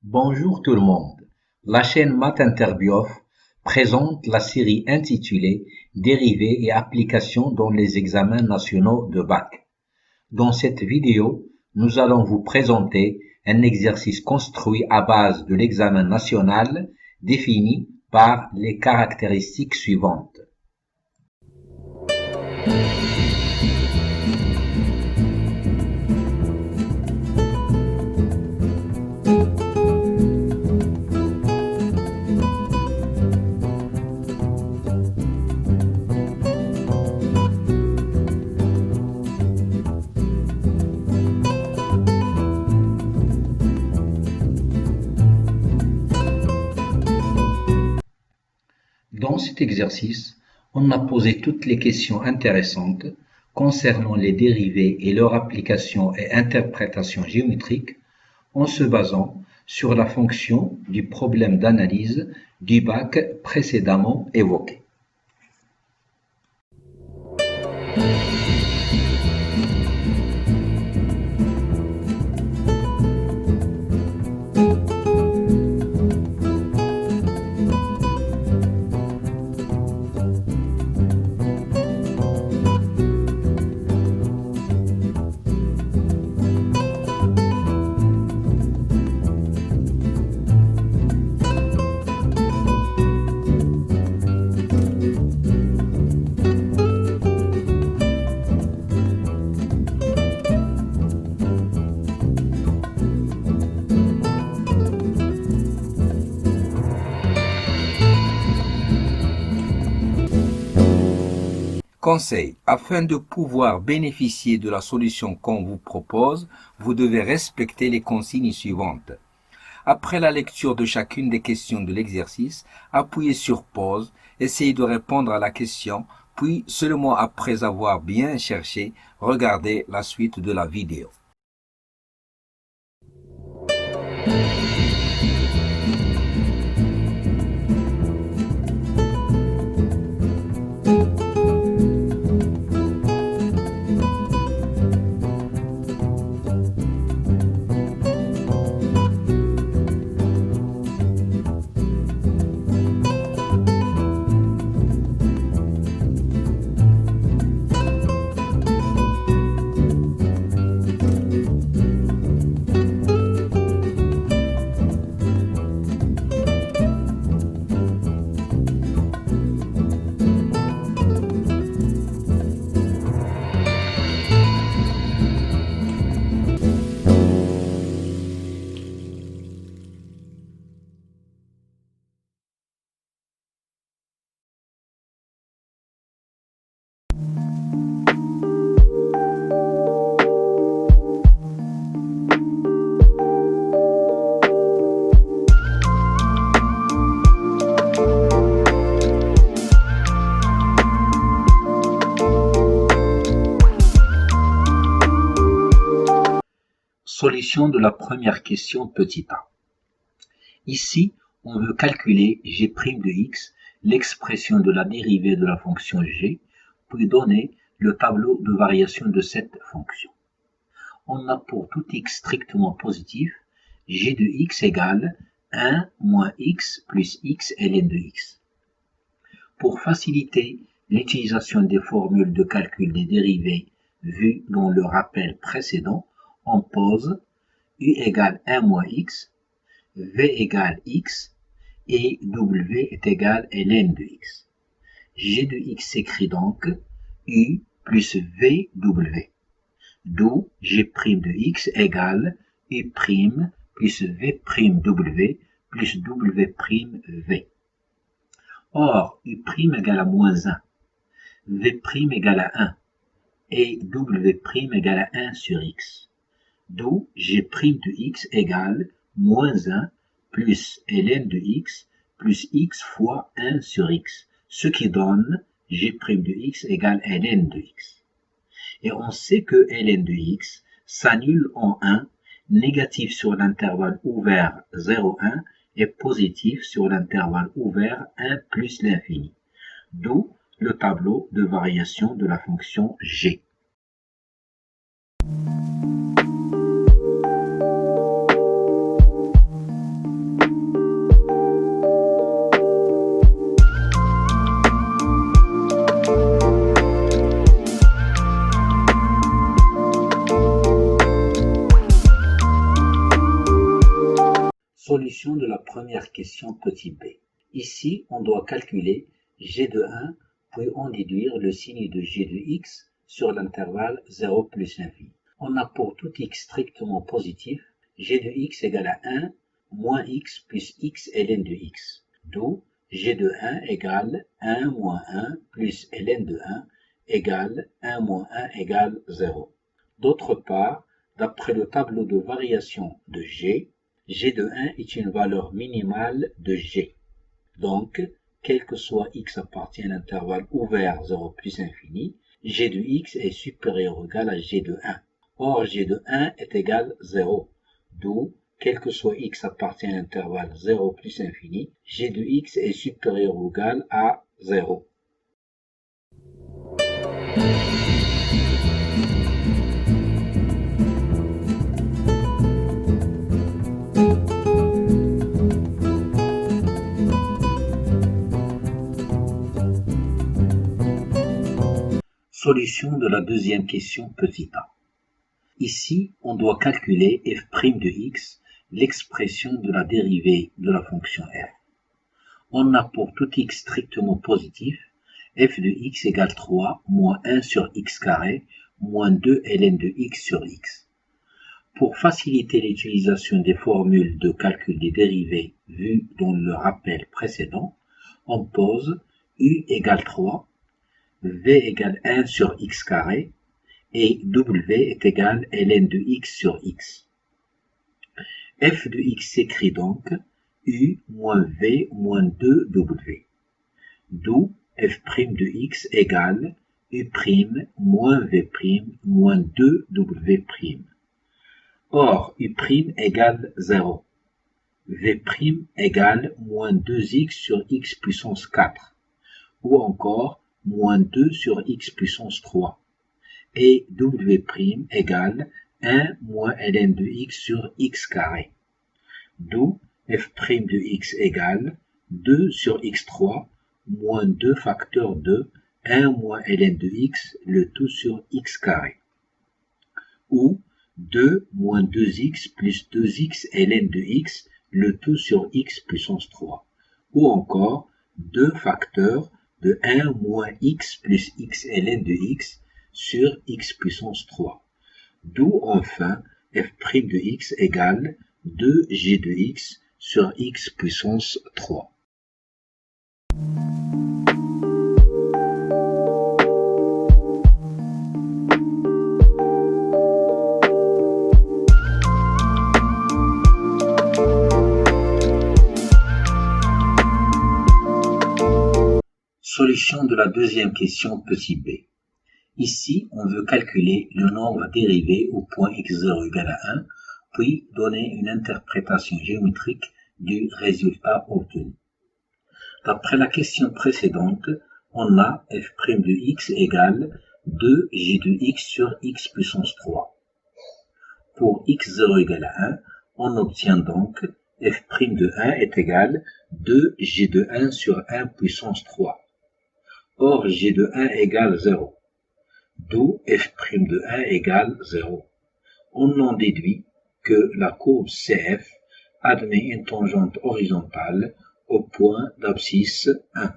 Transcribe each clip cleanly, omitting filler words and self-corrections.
Bonjour tout le monde. La chaîne Math Interbiof présente la série intitulée Dérivés et applications dans les examens nationaux de bac. Dans cette vidéo, nous allons vous présenter un exercice construit à base de l'examen national défini par les caractéristiques suivantes. Dans cet exercice, on a posé toutes les questions intéressantes concernant les dérivés et leur application et interprétation géométrique en se basant sur la fonction du problème d'analyse du bac précédemment évoqué. Conseil: afin de pouvoir bénéficier de la solution qu'on vous propose, vous devez respecter les consignes suivantes. Après la lecture de chacune des questions de l'exercice, appuyez sur pause, essayez de répondre à la question, puis seulement après avoir bien cherché, regardez la suite de la vidéo. Solution de la première question petit a. Ici, on veut calculer g' de x, l'expression de la dérivée de la fonction g, puis donner le tableau de variation de cette fonction. On a pour tout x strictement positif, g de x égale 1 moins x plus x ln de x. Pour faciliter l'utilisation des formules de calcul des dérivées vues dans le rappel précédent, on pose u égale 1 moins x, v égale x et w est égal ln de x. G de x s'écrit donc u plus vw, d'où g' de x égale u' plus v'w plus w'v. Or, u' égale à moins 1, v' égale à 1 et w' égale à 1 sur x. D'où g' de x égale moins 1 plus ln de x plus x fois 1 sur x, ce qui donne g' de x égale ln de x. Et on sait que ln de x s'annule en 1, négatif sur l'intervalle ouvert 0,1 et positif sur l'intervalle ouvert 1 plus l'infini. D'où le tableau de variation de la fonction g. Solution de la première question petit b. Ici, on doit calculer g de 1, puis en déduire le signe de g de x sur l'intervalle 0 plus infini. On a pour tout x strictement positif, g de x égale à 1 moins x plus x ln de x, d'où g de 1 égale 1 moins 1 plus ln de 1 égale 1 moins 1 égale 0. D'autre part, d'après le tableau de variation de g, g de 1 est une valeur minimale de g. Donc, quel que soit x appartient à l'intervalle ouvert 0 plus infini, g de x est supérieur ou égal à g de 1. Or, g de 1 est égal à 0, d'où, quel que soit x appartient à l'intervalle 0 plus infini, g de x est supérieur ou égal à 0. Solution de la deuxième question petit a. Ici, on doit calculer f' de x, l'expression de la dérivée de la fonction f. On a pour tout x strictement positif, f de x égale 3 moins 1 sur x carré moins 2 ln de x sur x. Pour faciliter l'utilisation des formules de calcul des dérivées vues dans le rappel précédent, on pose u égale 3, v égale 1 sur x carré, et w est égal à ln de x sur x. F de x s'écrit donc u moins v moins 2w, d'où f' de x égale u' moins v' moins 2w'. Or, u' égale 0, v' égale moins 2x sur x puissance 4, ou encore moins 2 sur x puissance 3. Et w' égale 1 moins ln de x sur x carré. D'où f' de x égale 2 sur x3 moins 2 facteur de 1 moins ln de x, le tout sur x carré. Ou 2 moins 2x plus 2x ln de x, le tout sur x puissance 3. Ou encore 2 facteurs de 1 moins x plus x ln de x, sur x puissance 3. D'où enfin f' de x égale 2g de x sur x puissance 3. Solution de la deuxième question petit b. Ici, on veut calculer le nombre dérivé au point x0 égale à 1, puis donner une interprétation géométrique du résultat obtenu. D'après la question précédente, on a f' de x égale 2g de x sur x puissance 3. Pour x0 égale à 1, on obtient donc f' de 1 est égal 2g de 1 sur 1 puissance 3. Or, g de 1 égale 0. D'où f' de 1 égale 0. On en déduit que la courbe CF admet une tangente horizontale au point d'abscisse 1.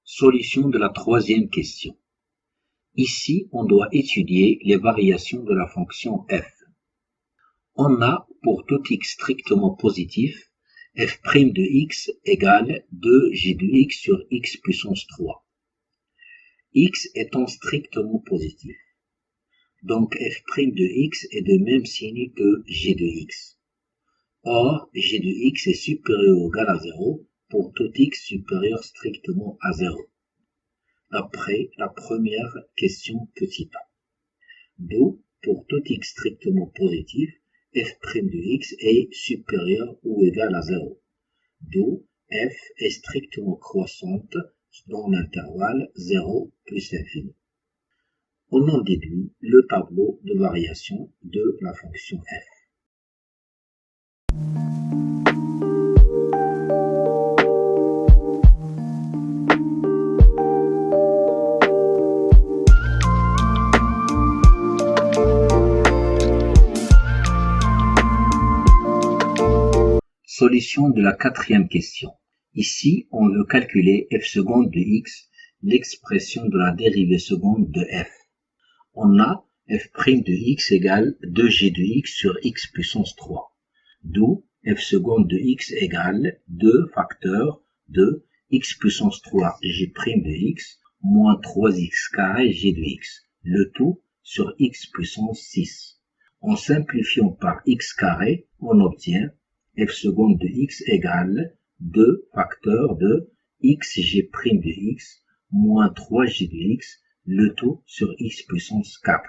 Solution de la troisième question. Ici, on doit étudier les variations de la fonction f. On a, pour tout x strictement positif, f' de x égale 2g de x sur x puissance 3. X étant strictement positif. Donc f' de x est de même signe que g de x. Or, g de x est supérieur ou égal à 0, pour tout x supérieur strictement à 0. Après la première question petit a. D'où, pour tout x strictement positif, f' de x est supérieur ou égal à 0. D'où f est strictement croissante dans l'intervalle 0 plus infini. On en déduit le tableau de variation de la fonction f. Solution de la quatrième question. Ici, on veut calculer f seconde de x, l'expression de la dérivée seconde de f. On a f' de x égale 2g de x sur x puissance 3. D'où f seconde de x égale 2 facteurs de x puissance 3 g' de x moins 3x carré g de x, le tout sur x puissance 6. En simplifiant par x carré, on obtient f seconde de x égale 2 facteurs de xg' de x moins 3g de x, le tout sur x puissance 4.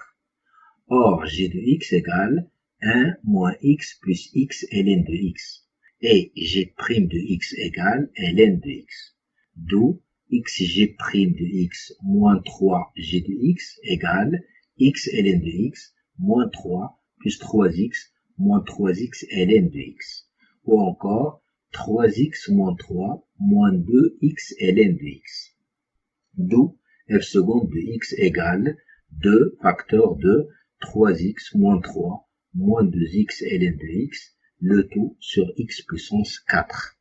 Or, g de x égale 1 moins x plus x ln de x. Et g' de x égale ln de x. D'où xg' de x moins 3g de x égale x ln de x moins 3 plus 3x moins 3x ln de x. Ou encore 3x moins 3 moins 2x ln de x. D'où f seconde de x égale 2 facteurs de 3x moins 3 moins 2x ln de x, le tout sur x puissance 4.